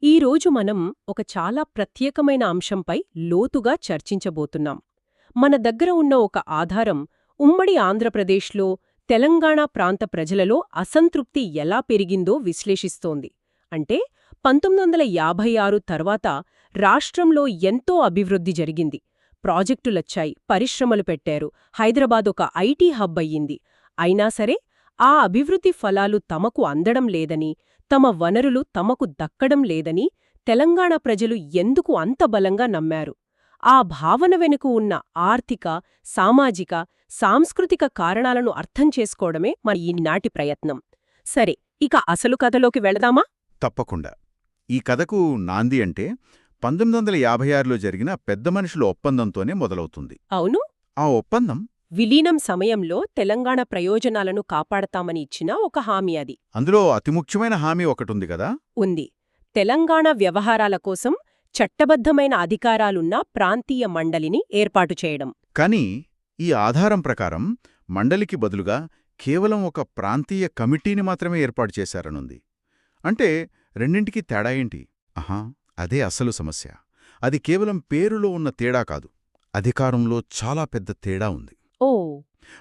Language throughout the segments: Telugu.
ఈరోజు మనం ఒక చాలా ప్రత్యేకమైన అంశంపై లోతుగా చర్చించబోతున్నాం. మన దగ్గర ఉన్న ఒక ఆధారం ఉమ్మడి ఆంధ్రప్రదేశ్లో తెలంగాణ ప్రాంత ప్రజలలో అసంతృప్తి ఎలా పెరిగిందో విశ్లేషిస్తోంది. అంటే 1956 తర్వాత రాష్ట్రంలో ఎంతో అభివృద్ధి జరిగింది. ప్రాజెక్టులొచ్చాయి, పరిశ్రమలు పెట్టారు, హైదరాబాద్ ఒక ఐటీ హబ్ అయ్యింది. అయినా సరే ఆ అభివృద్ధి ఫలాలు తమకు అందడం లేదని, తమ వనరులు తమకు దక్కడం లేదని తెలంగాణ ప్రజలు ఎందుకు అంత బలంగా నమ్మారు? ఆ భావన వెనుక ఉన్న ఆర్థిక, సామాజిక, సాంస్కృతిక కారణాలను అర్థం చేసుకోవడమే మన ఈనాటి ప్రయత్నం. సరే, ఇక అసలు కథలోకి వెళదామా? తప్పకుండా. ఈ కథకు నాంది అంటే 1956లో జరిగిన పెద్ద మనుషుల ఒప్పందంతోనే మొదలవుతుంది. అవును, ఆ ఒప్పందం విలీనం సమయంలో తెలంగాణ ప్రయోజనాలను కాపాడతామని ఇచ్చిన ఒక హామీ అది. అందులో అతి ముఖ్యమైన హామీ ఒకటుంది కదా. ఉంది. తెలంగాణ వ్యవహారాల కోసం చట్టబద్ధమైన అధికారాలున్న ప్రాంతీయ మండలిని ఏర్పాటు చేయడం. కాని ఈ ఆధారం ప్రకారం మండలికి బదులుగా కేవలం ఒక ప్రాంతీయ కమిటీని మాత్రమే ఏర్పాటు చేశారనుంది. అంటే రెండింటికి తేడా ఏంటి? అదే అసలు సమస్య. అది కేవలం పేరులో ఉన్న తేడా కాదు, అధికారంలో చాలా పెద్ద తేడా ఉంది. ఓ,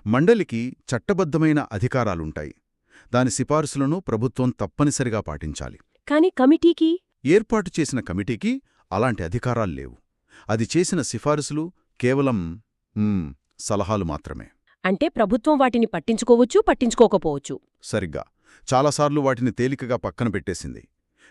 మండలికి చట్టబద్ధమైన అధికారాలుంటాయి. దాని సిఫార్సులను ప్రభుత్వం తప్పనిసరిగా పాటించాలి. కాని కమిటీకి? ఏర్పాటు చేసిన కమిటీకి అలాంటి అధికారాల్లేవు. అది చేసిన సిఫారసులు కేవలం సలహాలు మాత్రమే. అంటే ప్రభుత్వం వాటిని పట్టించుకోవచ్చు, పట్టించుకోకపోవచ్చు. సరిగ్గా. చాలాసార్లు వాటిని తేలికగా పక్కన పెట్టేసింది.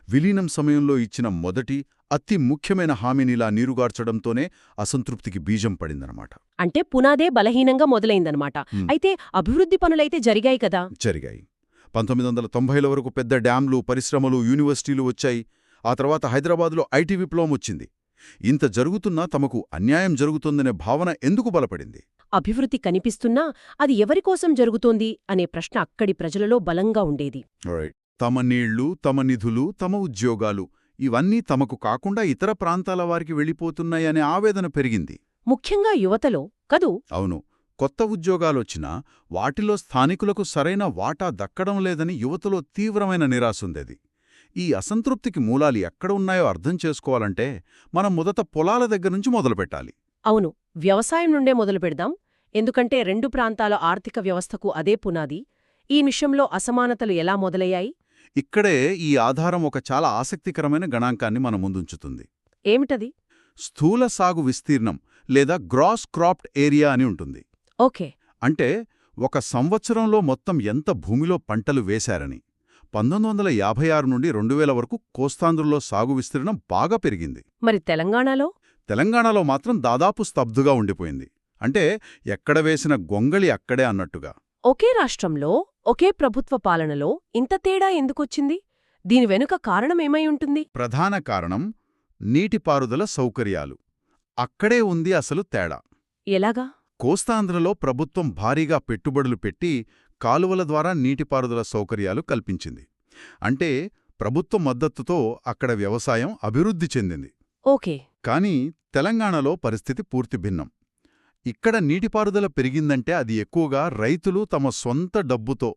విలీనం సమయంలో ఇచ్చిన మొదటి అతి ముఖ్యమైన హామీనిలా నీరుగార్చడంతోనే అసంతృప్తికి బీజం పడిందనమాట. అంటే పునాదే బలహీనంగా మొదలైందనమాట. అయితే అభివృద్ధి పనులైతే జరిగాయి కదా? జరిగాయి. 1990ల వరకు పెద్ద డ్యాంలు, పరిశ్రమలు, యూనివర్సిటీలు వచ్చాయి. ఆ తర్వాత హైదరాబాదులో ఐటీ విప్లవం వచ్చింది. ఇంత జరుగుతున్నా తమకు అన్యాయం జరుగుతోందనే భావన ఎందుకు బలపడింది? అభివృద్ధి కనిపిస్తున్నా అది ఎవరికోసం జరుగుతోంది అనే ప్రశ్న అక్కడి ప్రజలలో బలంగా ఉండేది. తమ నీళ్లు, తమ నిధులు, తమ ఉద్యోగాలు ఇవన్నీ తమకు కాకుండా ఇతర ప్రాంతాల వారికి వెళ్ళిపోతున్నాయనే ఆవేదన పెరిగింది. ముఖ్యంగా యువతలో కదూ? అవును. కొత్త ఉద్యోగాలొచ్చినా వాటిలో స్థానికులకు సరైన వాటా దక్కడం లేదని యువతలో తీవ్రమైన నిరాశుండేది. ఈ అసంతృప్తికి మూలాలు ఎక్కడ ఉన్నాయో అర్థం చేసుకోవాలంటే మనం మొదట పొలాల దగ్గర్నుంచి మొదలుపెట్టాలి. అవును, వ్యవసాయం నుండే మొదలుపెడదాం. ఎందుకంటే రెండు ప్రాంతాల ఆర్థిక వ్యవస్థకు అదే పునాది. ఈ విషయంలో అసమానతలు ఎలా మొదలయ్యాయి? ఇక్కడే ఈ ఆధారం ఒక చాలా ఆసక్తికరమైన గణాంకాన్ని మన ముందుంచుతుంది. ఏమిటది? స్థూల సాగు విస్తీర్ణం లేదా గ్రాస్ క్రాప్డ్ ఏరియా అని ఉంటుంది. ఓకే. అంటే ఒక సంవత్సరంలో మొత్తం ఎంత భూమిలో పంటలు వేశారని. 1956 నుండి 2000 వరకు కోస్తాంధ్రలో సాగు విస్తీర్ణం బాగా పెరిగింది. మరి తెలంగాణలో? తెలంగాణలో మాత్రం దాదాపు స్తబ్దుగా ఉండిపోయింది. అంటే ఎక్కడ వేసిన గొంగళి అక్కడే అన్నట్టుగా. ఒకే రాష్ట్రంలో, ఒకే ప్రభుత్వ పాలనలో ఇంత తేడా ఎందుకొచ్చింది? దీని వెనుక కారణమేమై ఉంటుంది? ప్రధాన కారణం నీటిపారుదల సౌకర్యాలు. అక్కడే ఉంది అసలు తేడా. ఎలాగా? కోస్తాంధ్రలో ప్రభుత్వం భారీగా పెట్టుబడులు పెట్టి కాలువల ద్వారా నీటిపారుదల సౌకర్యాలు కల్పించింది. అంటే ప్రభుత్వ మద్దతుతో అక్కడ వ్యవసాయం అభివృద్ధి చెందింది. ఓకే. కానీ తెలంగాణలో పరిస్థితి పూర్తి భిన్నం. ఇక్కడ నీటిపారుదల పెరిగిందంటే అది ఎక్కువగా రైతులు తమ సొంత డబ్బుతో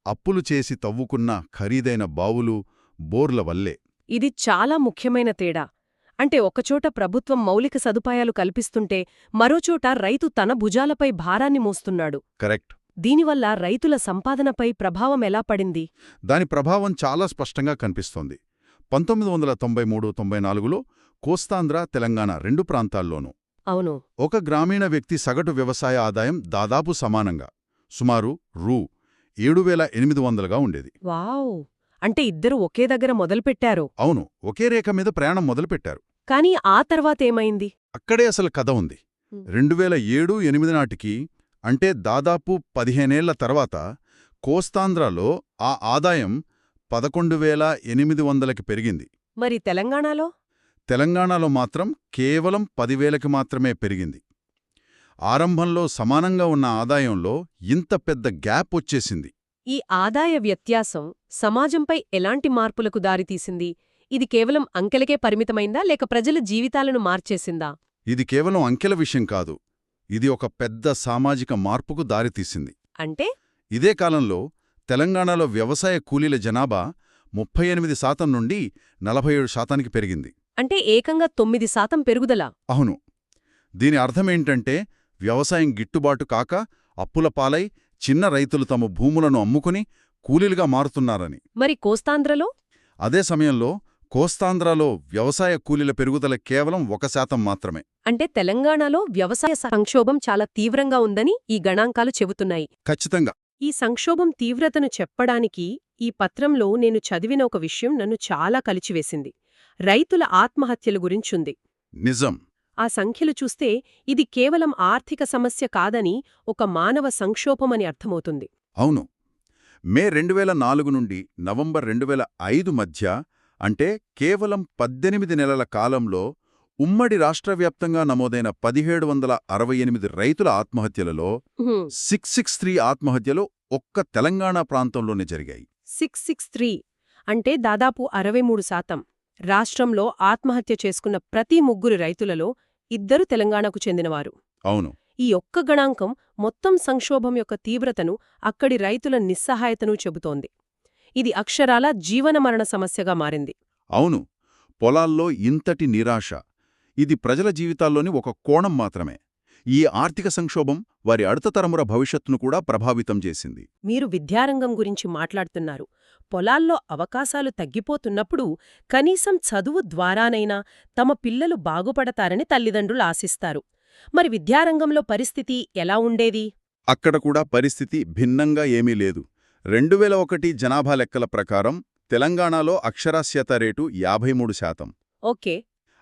అప్పులు చేసి తవ్వుకున్న ఖరీదైన బావులు, బోర్ల వల్లే. ఇది చాలా ముఖ్యమైన తేడా. అంటే ఒకచోట ప్రభుత్వం మౌలిక సదుపాయాలు కల్పిస్తుంటే మరోచోట రైతు తన భుజాలపై భారాన్ని మోస్తున్నాడు. కరెక్ట్. దీనివల్ల రైతుల సంపాదనపై ప్రభావం ఎలా పడింది? దాని ప్రభావం చాలా స్పష్టంగా కనిపిస్తోంది. 1993-94లో కోస్తాంధ్ర, తెలంగాణ రెండు ప్రాంతాల్లోనూ అవును, ఒక గ్రామీణ వ్యక్తి సగటు వ్యవసాయ ఆదాయం దాదాపు సమానంగా సుమారు రూ. 7,800గా ఉండేది. వావ్! అంటే ఇద్దరు ఒకే దగ్గర మొదలుపెట్టారు. అవును, ఒకే రేఖ మీద ప్రయాణం మొదలుపెట్టారు. కానీ ఆ తర్వాతేమైంది? అక్కడే అసలు కథ ఉంది. 2007-8 నాటికి, అంటే దాదాపు 15 ఏళ్ల తర్వాత కోస్తాంధ్రలో ఆ ఆదాయం 11,800కి పెరిగింది. మరి తెలంగాణలో? తెలంగాణలో మాత్రం కేవలం 10,000కి మాత్రమే పెరిగింది. ఆరంభంలో సమానంగా ఉన్న ఆదాయంలో ఇంత పెద్ద గ్యాప్ వచ్చేసింది. ఈ ఆదాయ వ్యత్యాసం సమాజంపై ఎలాంటి మార్పులకు దారితీసింది? ఇది కేవలం అంకెలకే పరిమితమైందా, లేక ప్రజల జీవితాలను మార్చేసిందా? ఇది కేవలం అంకెల విషయం కాదు. ఇది ఒక పెద్ద సామాజిక మార్పుకు దారితీసింది. అంటే ఇదే కాలంలో తెలంగాణలో వ్యవసాయ కూలీల జనాభా 38% నుండి 47% పెరిగింది. అంటే ఏకంగా 9% పెరుగుదల. అవును. దీని అర్థమేంటంటే వ్యవసాయం గిట్టుబాటు కాక అప్పుల పాలై చిన్న రైతులు తమ భూములను అమ్ముకుని కూలీలుగా మారుతున్నారని. మరి కోస్తాంధ్రలో? అదే సమయంలో కోస్తాంధ్రలో వ్యవసాయ కూలీల పెరుగుదల కేవలం 1% మాత్రమే. అంటే తెలంగాణలో వ్యవసాయ సంక్షోభం చాలా తీవ్రంగా ఉందని ఈ గణాంకాలు చెబుతున్నాయి. ఖచ్చితంగా. ఈ సంక్షోభం తీవ్రతను చెప్పడానికి ఈ పత్రంలో నేను చదివిన ఒక విషయం నన్ను చాలా కలిచివేసింది. రైతుల ఆత్మహత్యల గురించుంది. నిజం. ఆ సంఖ్యలు చూస్తే ఇది కేవలం ఆర్థిక సమస్య కాదని ఒక మానవ సంక్షోభమని అర్థమవుతుంది. అవును. మే 2004 నుండి నవంబర్ 2005 మధ్య, అంటే కేవలం 18 నెలల కాలంలో ఉమ్మడి రాష్ట్రవ్యాప్తంగా నమోదైన 1768 రైతుల ఆత్మహత్యలలో 663 ఆత్మహత్యలు ఒక్క తెలంగాణ ప్రాంతంలోనే జరిగాయి. 663 అంటే దాదాపు 63%. రాష్ట్రంలో ఆత్మహత్య చేసుకున్న ప్రతి 3 రైతులలో 2 తెలంగాణకు చెందినవారు. అవును. ఈ ఒక్క గణాంకం మొత్తం సంక్షోభం యొక్క తీవ్రతను, అక్కడి రైతుల నిస్సహాయతను చెబుతోంది. ఇది అక్షరాల జీవనమరణ సమస్యగా మారింది. అవును. పొలాల్లో ఇంతటి నిరాశ. ఇది ప్రజల జీవితాల్లోని ఒక కోణం మాత్రమే. ఈ ఆర్థిక సంక్షోభం వారి అడుతతరముల భవిష్యత్తును కూడా ప్రభావితం చేసింది. మీరు విద్యారంగం గురించి మాట్లాడుతున్నారు. పొలాల్లో అవకాశాలు తగ్గిపోతున్నప్పుడు కనీసం చదువు ద్వారానైనా తమ పిల్లలు బాగుపడతారని తల్లిదండ్రులు ఆశిస్తారు. మరి విద్యారంగంలో పరిస్థితి ఎలా ఉండేది? అక్కడ కూడా పరిస్థితి భిన్నంగా ఏమీ లేదు. 2001 జనాభా లెక్కల ప్రకారం తెలంగాణలో అక్షరాస్యత రేటు 53%. ఓకే.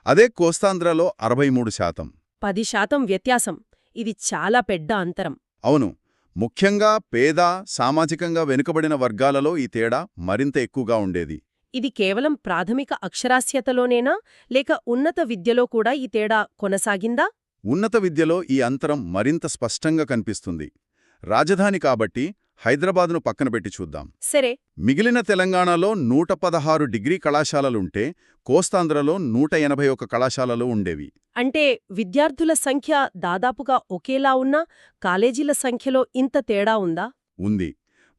అదే కోస్తాంధ్రలో 63%. 10% వ్యత్యాసం. ఇది చాలా పెద్ద అంతరం. అవును. ముఖ్యంగా పేద, సామాజికంగా వెనుకబడిన వర్గాలలో ఈ తేడా మరింత ఎక్కువగా ఉండేది. ఇది కేవలం ప్రాథమిక అక్షరాస్యతలోనేనా, లేక ఉన్నత విద్యలో కూడా ఈ తేడా కొనసాగిందా? ఉన్నత విద్యలో ఈ అంతరం మరింత స్పష్టంగా కనిపిస్తుంది. రాజధాని కాబట్టి హైదరాబాదును పక్కనపెట్టి చూద్దాం. సరే. మిగిలిన తెలంగాణలో 116 డిగ్రీ కళాశాలలుంటే కోస్తాంధ్రలో 181 కళాశాలలు ఉండేవి. అంటే విద్యార్థుల సంఖ్య దాదాపుగా ఒకేలా ఉన్నా కాలేజీల సంఖ్యలో ఇంత తేడా ఉందా? ఉంది.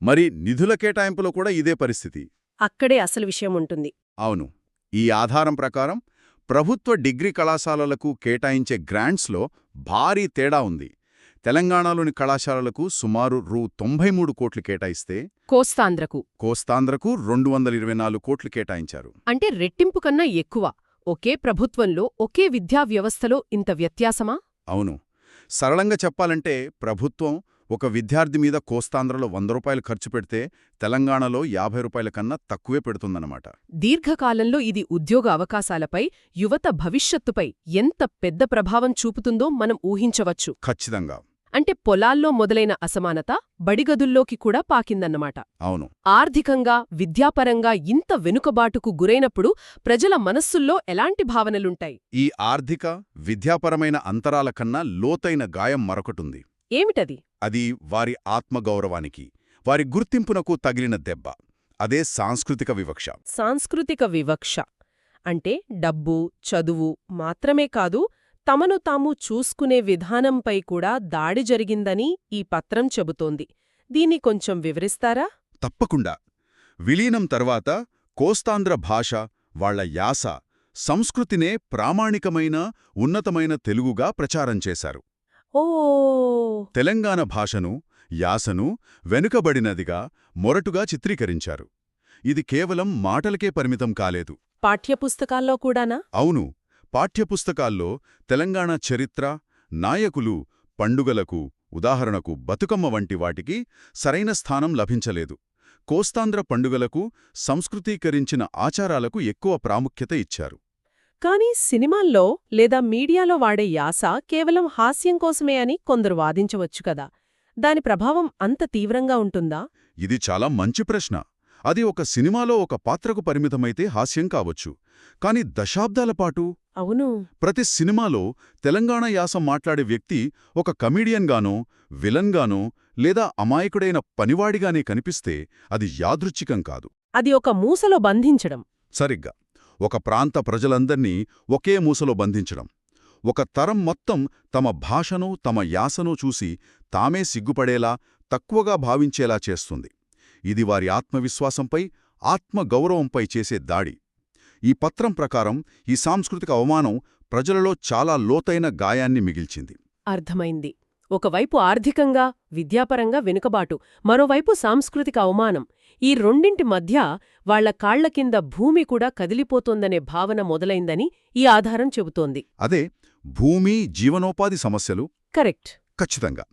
మరి నిధుల కేటాయింపులో కూడా ఇదే పరిస్థితి. అక్కడే అసలు విషయం ఉంటుంది. అవును. ఈ ఆధారం ప్రకారం ప్రభుత్వ డిగ్రీ కళాశాలలకు కేటాయించే గ్రాంట్స్లో భారీ తేడా ఉంది. తెలంగాణలోని కళాశాలలకు సుమారు రూ. 93 కోట్లు కేటాయిస్తే కోస్తాంధ్రకు 224 కోట్లు కేటాయించారు. అంటే రెట్టింపు కన్నా ఎక్కువ. ఒకే ప్రభుత్వంలో ఒకే విద్యా వ్యవస్థలో ఇంత వ్యత్యాసమా? అవును. సరళంగా చెప్పాలంటే ప్రభుత్వం ఒక విద్యార్థి మీద కోస్తాంధ్రలో 100 రూపాయలు ఖర్చు పెడితే తెలంగాణలో 50 రూపాయల కన్నా తక్కువే పెడుతుందన్నమాట. దీర్ఘకాలంలో ఇది ఉద్యోగ అవకాశాలపై, యువత భవిష్యత్తుపై ఎంత పెద్ద ప్రభావం చూపుతుందో మనం ఊహించవచ్చు. ఖచ్చితంగా. అంటే పొలాల్లో మొదలైన అసమానత బడిగదుల్లోకి కూడా పాకిందన్నమాట. అవును. ఆర్థికంగా, విద్యాపరంగా ఇంత వెనుకబాటుకు గురైనప్పుడు ప్రజల మనస్సుల్లో ఎలాంటి భావనలుంటాయి? ఈ ఆర్థిక, విద్యాపరమైన అంతరాల కన్నా లోతైన గాయం మరొకటుంది. ఏమిటది? అది వారి ఆత్మగౌరవానికి, వారి గుర్తింపునకు తగిలిన దెబ్బ. అదే సాంస్కృతిక వివక్ష. సాంస్కృతిక వివక్ష అంటే డబ్బు, చదువు మాత్రమే కాదు, తమను తాము చూసుకునే విధానంపై కూడా దాడి జరిగిందని ఈ పత్రం చెబుతోంది. దీన్ని కొంచెం వివరిస్తారా? తప్పకుండా. విలీనం తర్వాత కోస్తాంధ్ర భాష, వాళ్ల యాస, సంస్కృతినే ప్రామాణికమైన, ఉన్నతమైన తెలుగుగా ప్రచారం చేశారు. ఓ! తెలంగాణ భాషను, యాసను వెనుకబడినదిగా, మొరటుగా చిత్రీకరించారు. ఇది కేవలం మాటలకే పరిమితం కాలేదు. పాఠ్యపుస్తకాల్లో కూడానా? అవును. పాఠ్యపుస్తకాల్లో తెలంగాణ చరిత్ర, నాయకులు, పండుగలకు, ఉదాహరణకు బతుకమ్మ వంటి వాటికి సరైన స్థానం లభించలేదు. కోస్తాంధ్ర పండుగలకు, సంస్కృతీకరించిన ఆచారాలకు ఎక్కువ ప్రాముఖ్యత ఇచ్చారు. కానీ సినిమాల్లో లేదా మీడియాలో వాడే యాస కేవలం హాస్యం కోసమే అని కొందరు వాదించవచ్చు కదా. దాని ప్రభావం అంత తీవ్రంగా ఉంటుందా? ఇది చాలా మంచి ప్రశ్న. అది ఒక సినిమాలో ఒక పాత్రకు పరిమితమైతే హాస్యం కావచ్చు. కాని దశాబ్దాల పాటు అవును. ప్రతి సినిమాలో తెలంగాణ యాస మాట్లాడే వ్యక్తి ఒక కమీడియన్గానో, విలన్గానో లేదా అమాయకుడైన పనివాడిగానే కనిపిస్తే అది యాదృచ్ఛికం కాదు. అది ఒక మూసలో బంధించడం. సరిగ్గా. ఒక ప్రాంత ప్రజలందర్నీ ఒకే మూసలో బంధించడం. ఒక తరం మొత్తం తమ భాషను, తమ యాసను చూసి తామే సిగ్గుపడేలా, తక్కువగా భావించేలా చేస్తుంది. ఇది వారి ఆత్మవిశ్వాసంపై, ఆత్మగౌరవంపై చేసే దాడి. ఈ పత్రం ప్రకారం ఈ సాంస్కృతిక అవమానం ప్రజలలో చాలా లోతైన గాయాన్ని మిగిల్చింది. అర్థమైంది. ఒకవైపు ఆర్థికంగా, విద్యాపరంగా వెనుకబాటు, మరోవైపు సాంస్కృతిక అవమానం. ఈ రెండింటి మధ్య వాళ్ల కాళ్ల కింద భూమి కూడా కదిలిపోతోందనే భావన మొదలైందని ఈ ఆధారం చెబుతోంది. అదే భూమి, జీవనోపాధి సమస్యలు. కరెక్ట్. ఖచ్చితంగా.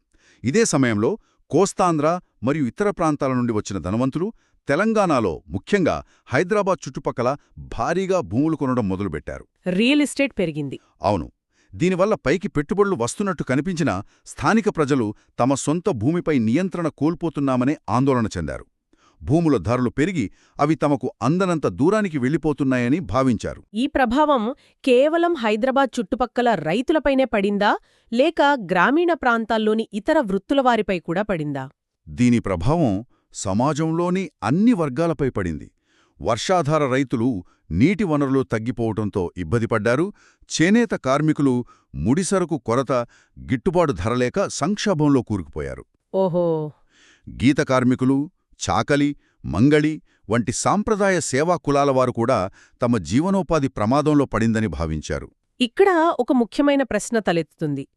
ఇదే సమయంలో కోస్తాంధ్ర మరియు ఇతర ప్రాంతాల నుండి వచ్చిన ధనవంతులు తెలంగాణలో, ముఖ్యంగా హైదరాబాద్ చుట్టుపక్కల భారీగా భూములు కొనడం మొదలుపెట్టారు. రియల్ ఎస్టేట్ పెరిగింది. అవును. దీనివల్ల పైకి పెట్టుబడులు వస్తున్నట్టు కనిపించినా స్థానిక ప్రజలు తమ సొంత భూమిపై నియంత్రణ కోల్పోతున్నామనే ఆందోళన చెందారు. భూముల ధరలు పెరిగి అవి తమకు అందనంత దూరానికి వెళ్ళిపోతున్నాయని భావించారు. ఈ ప్రభావం కేవలం హైదరాబాద్ చుట్టుపక్కల రైతులపైనే పడిందా, లేక గ్రామీణ ప్రాంతాల్లోని ఇతర వృత్తులవారిపై కూడా పడిందా? దీని ప్రభావం సమాజంలోని అన్ని వర్గాలపై పడింది. వర్షాధార రైతులు నీటి వనరులు తగ్గిపోవటంతో ఇబ్బందిపడ్డారు. చేనేత కార్మికులు ముడిసరకు కొరత, గిట్టుబాటు ధరలేక సంక్షోభంలో కూరుకుపోయారు. ఓహో. గీత కార్మికులు, చాకలి, మంగళి వంటి సాంప్రదాయ సేవా కులాలవారు కూడా తమ జీవనోపాధి ప్రమాదంలో పడిందని భావించారు. ఇక్కడ ఒక ముఖ్యమైన ప్రశ్న తలెత్తుతుంది.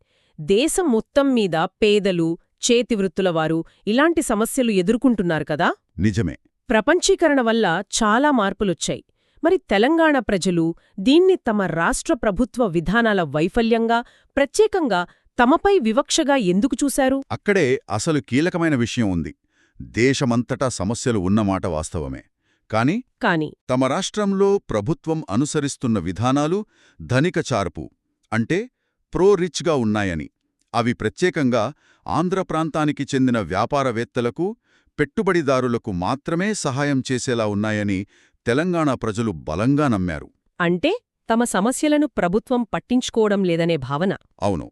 దేశం మొత్తం మీద పేదలు, చేతివృత్తులవారు ఇలాంటి సమస్యలు ఎదుర్కొంటున్నారు కదా? నిజమే. ప్రపంచీకరణ వల్ల చాలా మార్పులొచ్చాయి. మరి తెలంగాణ ప్రజలు దీన్ని తమ రాష్ట్ర ప్రభుత్వ విధానాల వైఫల్యంగా, ప్రత్యేకంగా తమపై వివక్షగా ఎందుకు చూశారు? అక్కడే అసలు కీలకమైన విషయం ఉంది. దేశమంతటా సమస్యలు ఉన్నమాట వాస్తవమే. కాని తమ రాష్ట్రంలో ప్రభుత్వం అనుసరిస్తున్న విధానాలు ధనిక చార్పు, అంటే ప్రో-రిచ్గా ఉన్నాయని, అవి ప్రత్యేకంగా ఆంధ్ర ప్రాంతానికి చెందిన వ్యాపారవేత్తలకు, పెట్టుబడిదారులకు మాత్రమే సహాయం చేసేలా ఉన్నాయని తెలంగాణ ప్రజలు బలంగా నమ్మారు. అంటే తమ సమస్యలను ప్రభుత్వం పట్టించుకోవడం లేదనే భావన. అవును.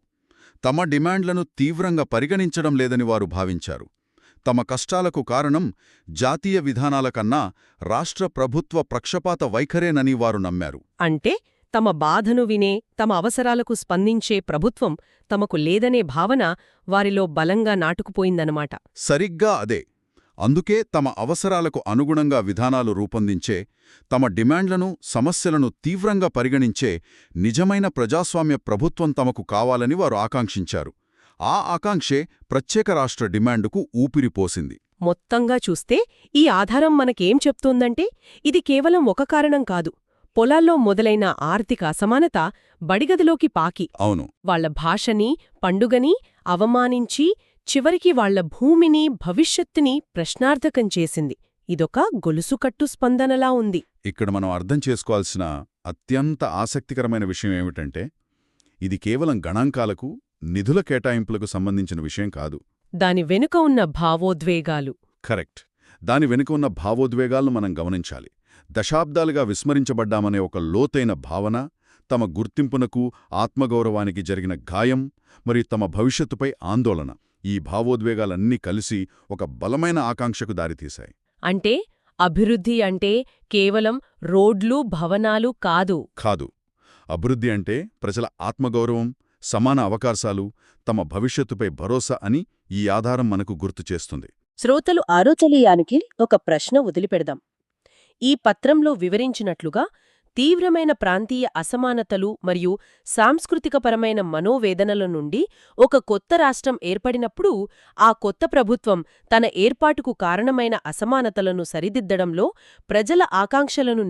తమ డిమాండ్లను తీవ్రంగా పరిగణించడం లేదని వారు భావించారు. తమ కష్టాలకు కారణం జాతీయ విధానాల కన్నా రాష్ట్ర ప్రభుత్వ పక్షపాత వైఖరేనని వారు నమ్మారు. అంటే తమ బాధను వినే, తమ అవసరాలకు స్పందించే ప్రభుత్వం తమకు లేదనే భావన వారిలో బలంగా నాటుకుపోయిందన్నమాట. సరిగ్గా అదే. అందుకే తమ అవసరాలకు అనుగుణంగా విధానాలు రూపొందించే, తమ డిమాండ్లను, సమస్యలను తీవ్రంగా పరిగణించే నిజమైన ప్రజాస్వామ్య ప్రభుత్వం తమకు కావాలని వారు ఆకాంక్షించారు. ఆ ఆకాంక్షే ప్రత్యేక రాష్ట్ర డిమాండుకు ఊపిరిపోసింది. మొత్తంగా చూస్తే ఈ ఆధారం మనకేం చెప్తోందంటే, ఇది కేవలం ఒక కారణం కాదు. పొలాల్లో మొదలైన ఆర్థిక అసమానత బడిగదిలోకి పాకి, అవును, వాళ్ల భాషని, పండుగని అవమానించి చివరికి వాళ్ల భూమిని, భవిష్యత్తుని ప్రశ్నార్థకం చేసింది. ఇదొక గొలుసుకట్టు స్పందనలా ఉంది. ఇక్కడ మనం అర్థం చేసుకోవాల్సిన అత్యంత ఆసక్తికరమైన విషయం ఏమిటంటే, ఇది కేవలం గణాంకాలకు, నిధుల కేటాయింపులకు సంబంధించిన విషయం కాదు. దాని వెనుక ఉన్న భావోద్వేగాలు. కరెక్ట్. దాని వెనుక ఉన్న భావోద్వేగాలను మనం గమనించాలి. దశాబ్దాలుగా విస్మరించబడ్డామనే ఒక లోతైన భావన, తమ గుర్తింపునకు, ఆత్మగౌరవానికి జరిగిన గాయం, మరియు తమ భవిష్యత్తుపై ఆందోళన, ఈ భావోద్వేగాలన్నీ కలిసి ఒక బలమైన ఆకాంక్షకు దారితీశాయి. అంటే అభివృద్ధి అంటే కేవలం రోడ్లు, భవనాలు కాదు. అభివృద్ధి అంటే ప్రజల ఆత్మగౌరవం, సమాన అవకాశాలు, తమ భవిష్యత్తుపై భరోసా అని ఈ ఆధారం మనకు గుర్తు చేస్తుంది. శ్రోతలు ఆలోచనీయానికి ఒక ప్రశ్న వదిలిపెడదాం. ఈ పత్రంలో వివరించినట్లుగా తీవ్రమైన ప్రాంతీయ అసమానతలు మరియు సాంస్కృతికపరమైన మనోవేదనల నుండి ఒక కొత్త రాష్ట్రం ఏర్పడినప్పుడు ఆ కొత్త ప్రభుత్వం తన ఏర్పాటుకు కారణమైన అసమానతలను సరిదిద్దడంలో, ప్రజల ఆకాంక్షలను